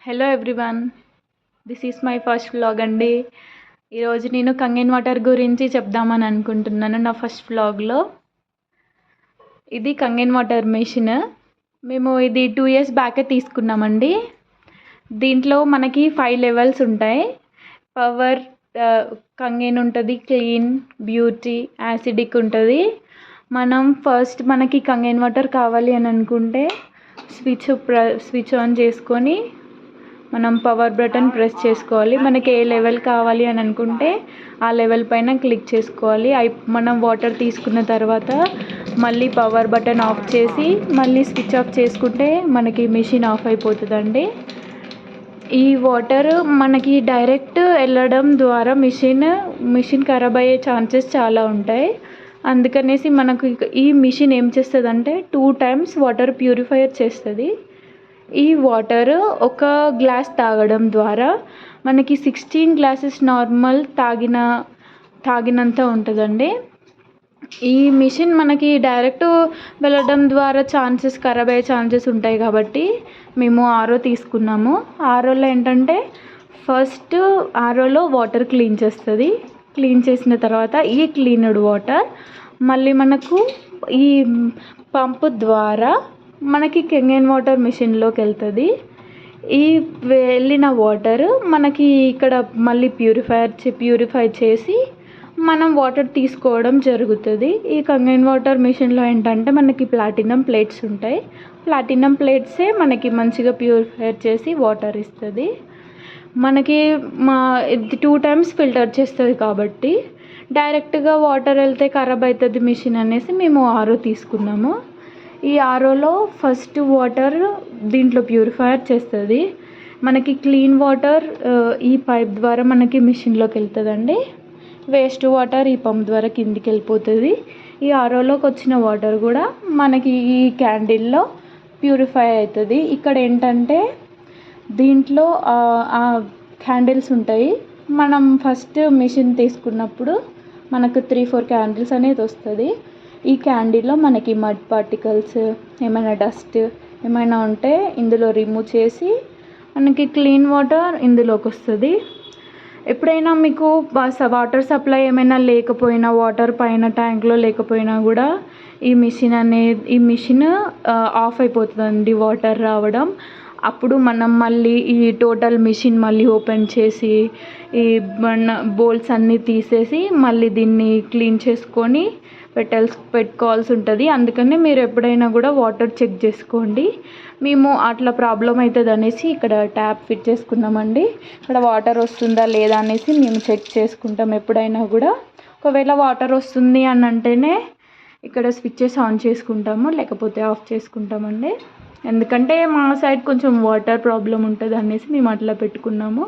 Hello everyone, this is my first vlog అండి. ఈరోజు నేను కంగన్ వాటర్ గురించి చెప్దామని అనుకుంటున్నాను. నా ఫస్ట్ వ్లాగ్లో ఇది కంగన్ వాటర్ మెషిన్. మేము ఇది 2 years బ్యాకే తీసుకున్నామండి. దీంట్లో మనకి 5 levels ఉంటాయి. పవర్, కంగన్ ఉంటుంది, క్లీన్, బ్యూటీ, యాసిడిక్ ఉంటుంది. మనం ఫస్ట్ మనకి కంగన్ వాటర్ కావాలి అని అనుకుంటే స్విచ్ ఆన్ చేసుకొని మనం పవర్ బటన్ ప్రెస్ చేసుకోవాలి. మనకి ఏ లెవెల్ కావాలి అని అనుకుంటే ఆ లెవెల్ పైన క్లిక్ చేసుకోవాలి. మనం వాటర్ తీసుకున్న తర్వాత మళ్ళీ పవర్ బటన్ ఆఫ్ చేసి మళ్ళీ స్విచ్ ఆఫ్ చేసుకుంటే మనకి మెషిన్ ఆఫ్ అయిపోతుందండి. ఈ వాటర్ మనకి డైరెక్ట్ వెళ్ళడం ద్వారా మిషన్ ఖరాబ్ అయ్యే ఛాన్సెస్ చాలా ఉంటాయి. అందుకనేసి మనకు ఈ మిషన్ ఏం చేస్తుందంటే 2 times వాటర్ ప్యూరిఫైర్ చేస్తుంది. ఈ వాటర్ ఒక గ్లాస్ తాగడం ద్వారా మనకి 16 glasses నార్మల్ తాగినంత ఉంటుందండి. ఈ మిషన్ మనకి డైరెక్ట్ వెళ్ళడం ద్వారా ఖరాబ్ అయ్యే ఛాన్సెస్ ఉంటాయి కాబట్టి మేము ఆర్ఓ తీసుకున్నాము. ఆర్ఓలో ఏంటంటే ఫస్ట్ ఆర్ఓలో వాటర్ క్లీన్ చేస్తుంది. క్లీన్ చేసిన తర్వాత ఈ క్లీనడ్ వాటర్ మళ్ళీ మనకు ఈ పంపు ద్వారా మనకి కంగన్ వాటర్ మిషన్లోకి వెళ్తుంది. ఈ వెళ్ళిన వాటర్ మనకి ఇక్కడ మళ్ళీ ప్యూరిఫై చేసి మనం వాటర్ తీసుకోవడం జరుగుతుంది. ఈ కంగన్ వాటర్ మిషన్లో ఏంటంటే మనకి ప్లాటినం ప్లేట్స్ ఉంటాయి. ప్లాటినం ప్లేట్సే మనకి మంచిగా ప్యూరిఫై చేసి వాటర్ ఇస్తుంది. మనకి 2 times ఫిల్టర్ చేస్తుంది కాబట్టి డైరెక్ట్గా వాటర్ వెళ్తే ఖరాబ్ అవుతుంది మిషన్ అనేసి మేము ఆర్ఓ తీసుకున్నాము. ఈ ఆర్ఓలో ఫస్ట్ వాటర్ దీంట్లో ప్యూరిఫైర్ చేస్తుంది. మనకి క్లీన్ వాటర్ ఈ పైప్ ద్వారా మనకి మిషన్లోకి వెళ్తుందండి. వేస్ట్ వాటర్ ఈ పంప్ ద్వారా కిందికి వెళ్ళిపోతుంది. ఈ ఆర్ఓలోకి వచ్చిన వాటర్ కూడా మనకి ఈ క్యాండిల్లో ప్యూరిఫై అవుతుంది. ఇక్కడ ఏంటంటే దీంట్లో క్యాండిల్స్ ఉంటాయి. మనం ఫస్ట్ మిషన్ తీసుకున్నప్పుడు మనకు 3-4 క్యాండిల్స్ అనేది వస్తుంది. ఈ క్యాండిల్లో మనకి మడ్ పార్టికల్స్, ఏమైనా డస్ట్ ఏమైనా ఉంటే ఇందులో రిమూవ్ చేసి మనకి క్లీన్ వాటర్ ఇందులోకి వస్తుంది. ఎప్పుడైనా మీకు వాటర్ సప్లై ఏమైనా లేకపోయినా, వాటర్ పైన ట్యాంక్లో లేకపోయినా కూడా ఈ మిషన్ ఆఫ్ అయిపోతుందండి వాటర్ రావడం. అప్పుడు మనం మళ్ళీ ఈ టోటల్ మిషన్ మళ్ళీ ఓపెన్ చేసి ఈ బోల్ట్స్ అన్నీ తీసేసి మళ్ళీ దీన్ని క్లీన్ చేసుకొని పెట్టుకోవాల్సి ఉంటుంది. అందుకని మీరు ఎప్పుడైనా కూడా వాటర్ చెక్ చేసుకోండి. మేము అట్లా ప్రాబ్లం అవుతుంది అనేసి ఇక్కడ ట్యాప్ ఫిట్ చేసుకున్నామండి. ఇక్కడ వాటర్ వస్తుందా లేదా అనేసి మేము చెక్ చేసుకుంటాం ఎప్పుడైనా కూడా. ఒకవేళ వాటర్ వస్తుంది అని అంటేనే ఇక్కడ స్విచ్చెస్ ఆన్ చేసుకుంటాము, లేకపోతే ఆఫ్ చేసుకుంటామండి. ఎందుకంటే మా సైడ్ కొంచెం వాటర్ ప్రాబ్లం ఉంటుంది అనేసి మేము అట్లా పెట్టుకున్నాము.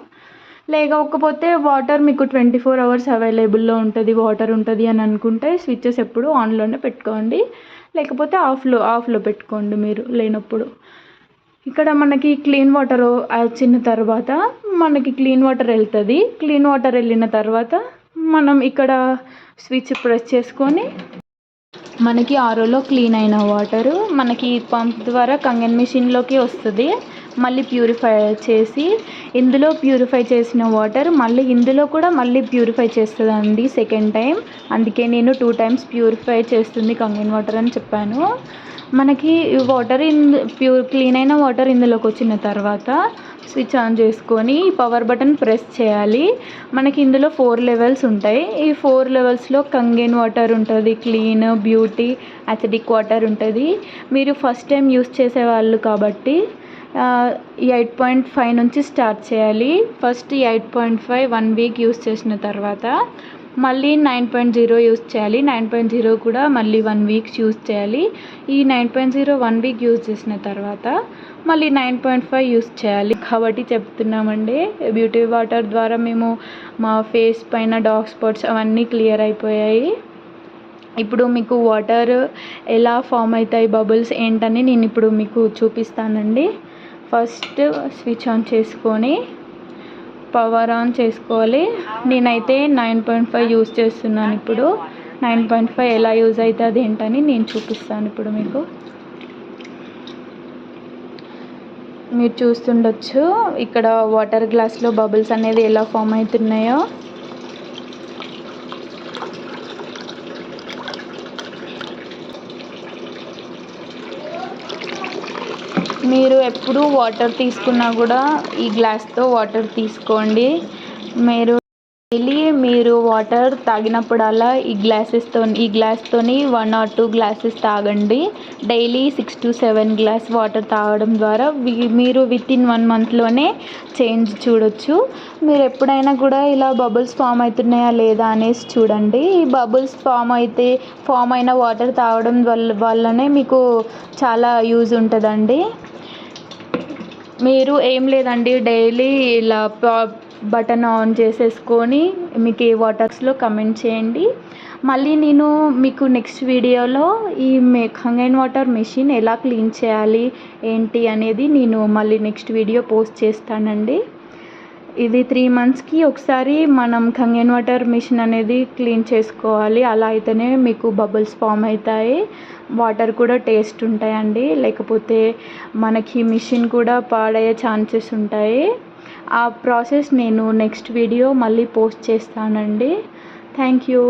లేకపోతే వాటర్ మీకు 24 hours అవైలబుల్లో ఉంటుంది, వాటర్ ఉంటుంది అని అనుకుంటే స్విచ్చెస్ ఎప్పుడు ఆన్లోనే పెట్టుకోండి, లేకపోతే ఆఫ్లో పెట్టుకోండి మీరు లేనప్పుడు. ఇక్కడ మనకి క్లీన్ వాటర్ వచ్చిన తర్వాత మనకి క్లీన్ వాటర్ వెళ్తుంది. క్లీన్ వాటర్ వెళ్ళిన తర్వాత మనం ఇక్కడ స్విచ్ ప్రెస్ చేసుకొని మనకి ఆర్ఓలో క్లీన్ అయిన వాటరు మనకి పంప్ ద్వారా కంగన్ మిషన్లోకి వస్తుంది. మళ్ళీ ప్యూరిఫై చేసి ఇందులో ప్యూరిఫై చేసిన వాటర్ మళ్ళీ ఇందులో కూడా మళ్ళీ ప్యూరిఫై చేస్తుందండి సెకండ్ టైం. అందుకే నేను 2 times ప్యూరిఫై చేస్తుంది కంగన్ వాటర్ అని చెప్పాను. మనకి వాటర్ క్లీన్ అయిన వాటర్ ఇందులోకి వచ్చిన తర్వాత స్విచ్ ఆన్ చేసుకొని పవర్ బటన్ ప్రెస్ చేయాలి. మనకి ఇందులో 4 levels ఉంటాయి. ఈ 4 levelsలో కంగన్ వాటర్ ఉంటుంది, క్లీన్, బ్యూటీ, యాసిడిక్ వాటర్ ఉంటుంది. మీరు ఫస్ట్ టైం యూస్ చేసేవాళ్ళు కాబట్టి 8.5 నుంచి స్టార్ట్ చేయాలి. ఫస్ట్ 8.5 1 week యూస్ చేసిన తర్వాత మళ్ళీ 9.0 యూస్ చేయాలి. 9.0 కూడా మళ్ళీ 1 week యూస్ చేయాలి. ఈ 9.0 1 week యూస్ చేసిన తర్వాత మళ్ళీ 9.5 యూస్ చేయాలి. కాబట్టి చెప్తున్నామండి, బ్యూటీ వాటర్ ద్వారా మేము మా ఫేస్ పైన డార్క్ స్పాట్స్ అవన్నీ క్లియర్ అయిపోయాయి. ఇప్పుడు మీకు వాటర్ ఎలా ఫామ్ అవుతాయి, బబుల్స్ ఏంటని నేను ఇప్పుడు మీకు చూపిస్తానండి. ఫస్ట్ స్విచ్ ఆన్ చేసుకొని పవర్ ఆన్ చేసుకోవాలి. నేనైతే 9.5 యూజ్ చేస్తున్నాను. ఇప్పుడు 9.5 ఎలా యూజ్ అవుతుంది ఏంటని నేను చూపిస్తాను ఇప్పుడు మీకు. మీరు చూస్తుండొచ్చు ఇక్కడ వాటర్ గ్లాస్లో బబుల్స్ అనేది ఎలా ఫామ్ అవుతున్నాయో. మీరు ఎప్పుడు వాటర్ తీసుకున్నా కూడా ఈ గ్లాస్తో వాటర్ తీసుకోండి. డైలీ మీరు వాటర్ తాగినప్పుడల్లా ఈ గ్లాస్తోని 1 or 2 గ్లాసెస్ తాగండి. డైలీ 6 to 7 గ్లాస్ వాటర్ తాగడం ద్వారా మీరు వితిన్ 1 monthలోనే చేంజ్ చూడొచ్చు. మీరు ఎప్పుడైనా కూడా ఇలా బబుల్స్ ఫామ్ అవుతున్నాయా లేదా అనేసి చూడండి. ఈ బబుల్స్ ఫామ్ అయిన వాటర్ తాగడం వల్లనే మీకు చాలా యూజ్ ఉంటుందండి. మీరు ఏం లేదండి, డైలీ ఇలా బటన్ ఆన్ చేసేసుకొని మీకు ఏ వాటర్స్లో కమెంట్ చేయండి. మళ్ళీ నేను మీకు నెక్స్ట్ వీడియోలో ఈ కంగైన్ వాటర్ మెషిన్ ఎలా క్లీన్ చేయాలి ఏంటి అనేది నేను మళ్ళీ నెక్స్ట్ వీడియో పోస్ట్ చేస్తానండి. ఇది 3 monthsకి ఒకసారి మనం కంగైన్ వాటర్ మెషిన్ అనేది క్లీన్ చేసుకోవాలి. అలా అయితేనే మీకు బబుల్స్ ఫామ్ అవుతాయి, వాటర్ కూడా టేస్ట్ ఉంటాయండి. లేకపోతే మనకి మిషన్ కూడా పాడయ్యే ఛాన్సెస్ ఉంటాయి. ఆ ప్రాసెస్ నేను నెక్స్ట్ వీడియో మళ్ళీ పోస్ట్ చేస్తానండి. Thank you.